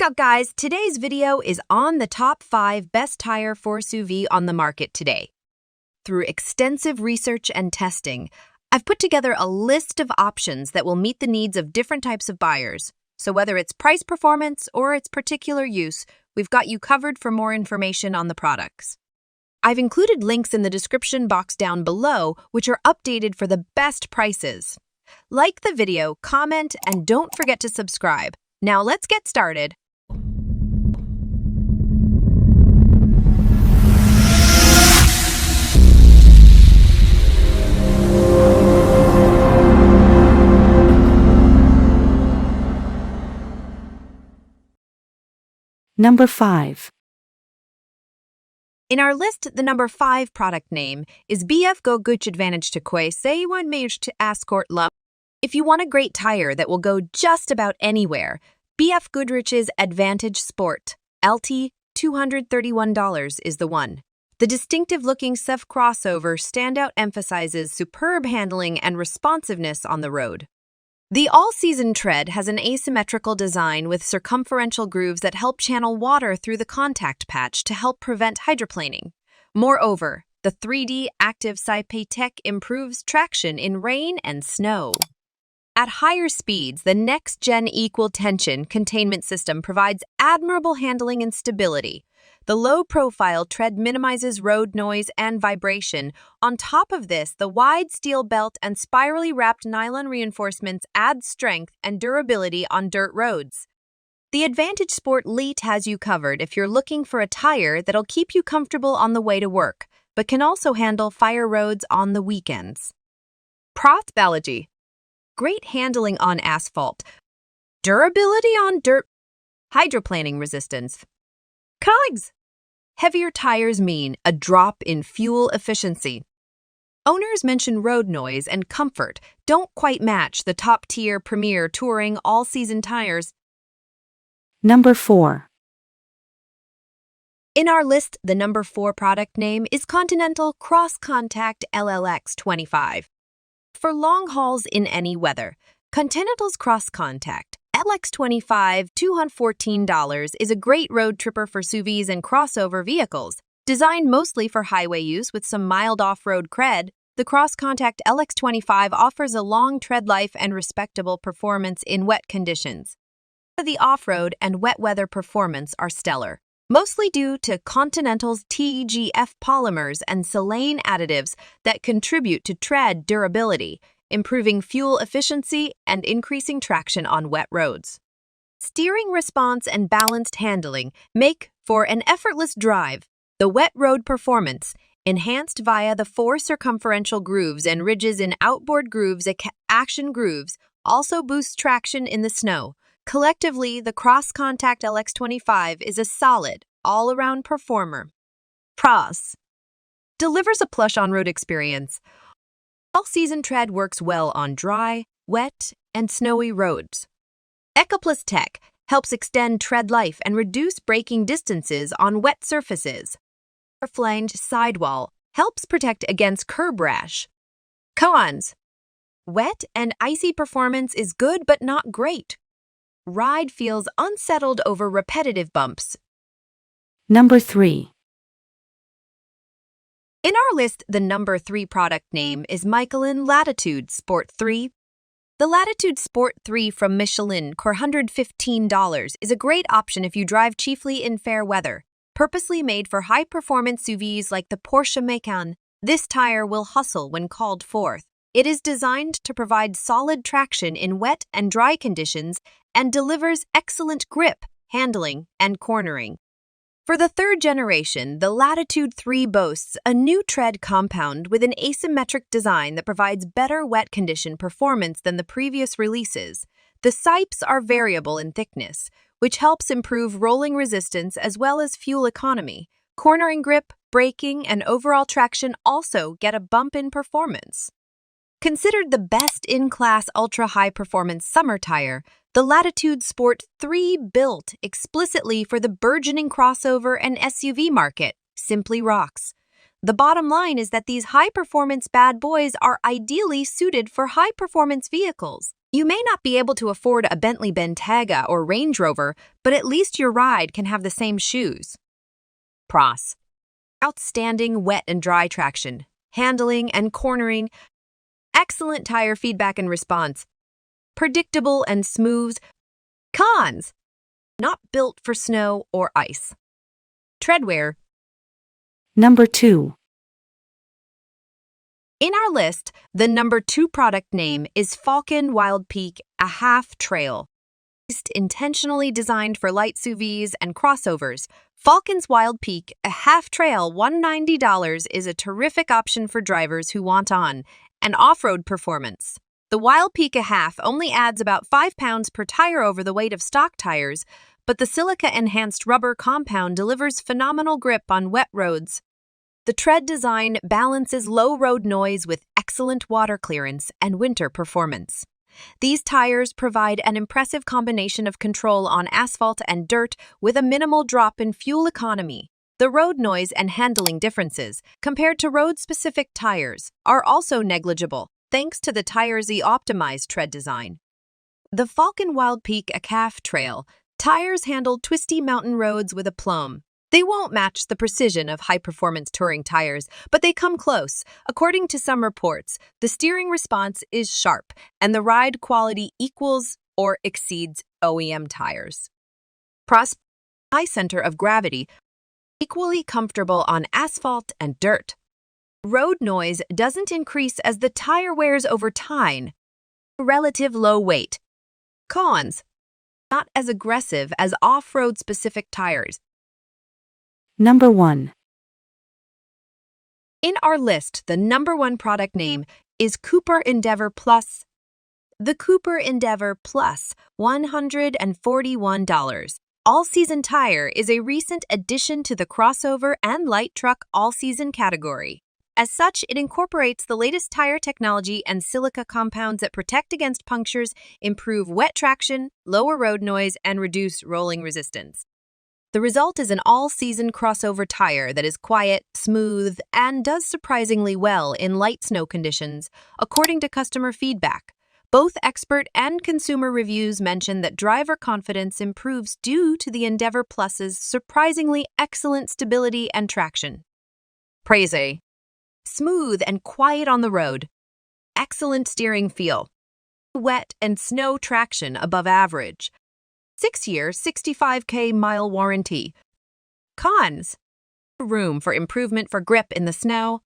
Up, guys? Today's video is on the top 5 best tire for SUV on the market today. Through extensive research and testing, I've put together a list of options that will meet the needs of different types of buyers. So whether it's price performance or its particular use, we've got you covered for more information on the products. I've included links in the description box down below, which are updated for the best prices. Like the video, comment, and don't forget to subscribe. Now let's get started. Number 5. In our list, the number 5 product name is BFGoodrich Advantage to Quay C1 Mage to Escort Love. If you want a great tire that will go just about anywhere, BFGoodrich's Advantage Sport LT $231 is the one. The distinctive-looking SUV crossover standout emphasizes superb handling and responsiveness on the road. The all-season tread has an asymmetrical design with circumferential grooves that help channel water through the contact patch to help prevent hydroplaning. Moreover, the 3D active Saipe tech improves traction in rain and snow. At higher speeds, the next-gen equal tension containment system provides admirable handling and stability. The low-profile tread minimizes road noise and vibration. On top of this, the wide steel belt and spirally wrapped nylon reinforcements add strength and durability on dirt roads. The Advantage Sport Elite has you covered if you're looking for a tire that'll keep you comfortable on the way to work, but can also handle fire roads on the weekends. Biology. Great handling on asphalt. Durability on dirt. Hydroplaning resistance. Cogs. Heavier tires mean a drop in fuel efficiency. Owners mention road noise and comfort don't quite match the top-tier Premier Touring all-season tires. Number 4. In our list, the number 4 product name is Continental CrossContact LX25. For long hauls in any weather, Continental's CrossContact LX25 $214 is a great road tripper for SUVs and crossover vehicles. Designed mostly for highway use with some mild off-road cred, the CrossContact LX25 offers a long tread life and respectable performance in wet conditions. The off-road and wet weather performance are stellar, mostly due to Continental's TEGF polymers and silane additives that contribute to tread durability, improving fuel efficiency and increasing traction on wet roads. Steering response and balanced handling make for an effortless drive. The wet road performance, enhanced via the 4 circumferential grooves and ridges in outboard grooves action grooves, also boosts traction in the snow. Collectively, the CrossContact LX25 is a solid, all-around performer. Pros. Delivers a plush on-road experience. All-season tread works well on dry, wet, and snowy roads. EcoPlus Tech helps extend tread life and reduce braking distances on wet surfaces. Flanged sidewall helps protect against curb rash. Cons. Wet and icy performance is good but not great. Ride feels unsettled over repetitive bumps. Number 3. In our list, the number 3 product name is Michelin Latitude Sport 3. The Latitude Sport 3 from Michelin, $115, is a great option if you drive chiefly in fair weather. Purposely made for high-performance SUVs like the Porsche Macan, this tire will hustle when called forth. It is designed to provide solid traction in wet and dry conditions and delivers excellent grip, handling, and cornering. For the 3rd generation, the Latitude 3 boasts a new tread compound with an asymmetric design that provides better wet condition performance than the previous releases. The sipes are variable in thickness, which helps improve rolling resistance as well as fuel economy. Cornering grip, braking, and overall traction also get a bump in performance. Considered the best-in-class ultra-high-performance summer tire, the Latitude Sport 3 built explicitly for the burgeoning crossover and SUV market simply rocks. The bottom line is that these high-performance bad boys are ideally suited for high-performance vehicles. You may not be able to afford a Bentley Bentayga or Range Rover, but at least your ride can have the same shoes. Pros: outstanding wet and dry traction, handling and cornering, excellent tire feedback and response, predictable and smooth. Cons: not built for snow or ice. Treadwear. Number 2. In our list, the number 2 product name is Falcon WILDPEAK, a half trail. Intentionally designed for light SUVs and crossovers, Falcon's WILDPEAK, a half trail $190 is a terrific option for drivers who want on and off-road performance. The WILDPEAK a half only adds about 5 pounds per tire over the weight of stock tires, but the silica-enhanced rubber compound delivers phenomenal grip on wet roads. The tread design balances low road noise with excellent water clearance and winter performance. These tires provide an impressive combination of control on asphalt and dirt with a minimal drop in fuel economy. The road noise and handling differences, compared to road-specific tires, are also negligible, thanks to the tire's optimized tread design. The Falcon WILDPEAK a calf trail tires handle twisty mountain roads with aplomb. They won't match the precision of high-performance touring tires, but they come close. According to some reports, the steering response is sharp, and the ride quality equals or exceeds OEM tires. Pros: high center of gravity, equally comfortable on asphalt and dirt. Road noise doesn't increase as the tire wears over time. Relative low weight. Cons: not as aggressive as off-road specific tires. Number 1. In our list, the number 1 product name is Cooper Endeavor Plus. The Cooper Endeavor Plus $141 all-season tire is a recent addition to the crossover and light truck all-season category. As such, it incorporates the latest tire technology and silica compounds that protect against punctures, improve wet traction, lower road noise, and reduce rolling resistance. The result is an all-season crossover tire that is quiet, smooth, and does surprisingly well in light snow conditions, according to customer feedback. Both expert and consumer reviews mention that driver confidence improves due to the Endeavor Plus's surprisingly excellent stability and traction. Praise: smooth and quiet on the road, excellent steering feel, wet and snow traction above average, 6-year, 65,000-mile warranty. Cons: room for improvement for grip in the snow.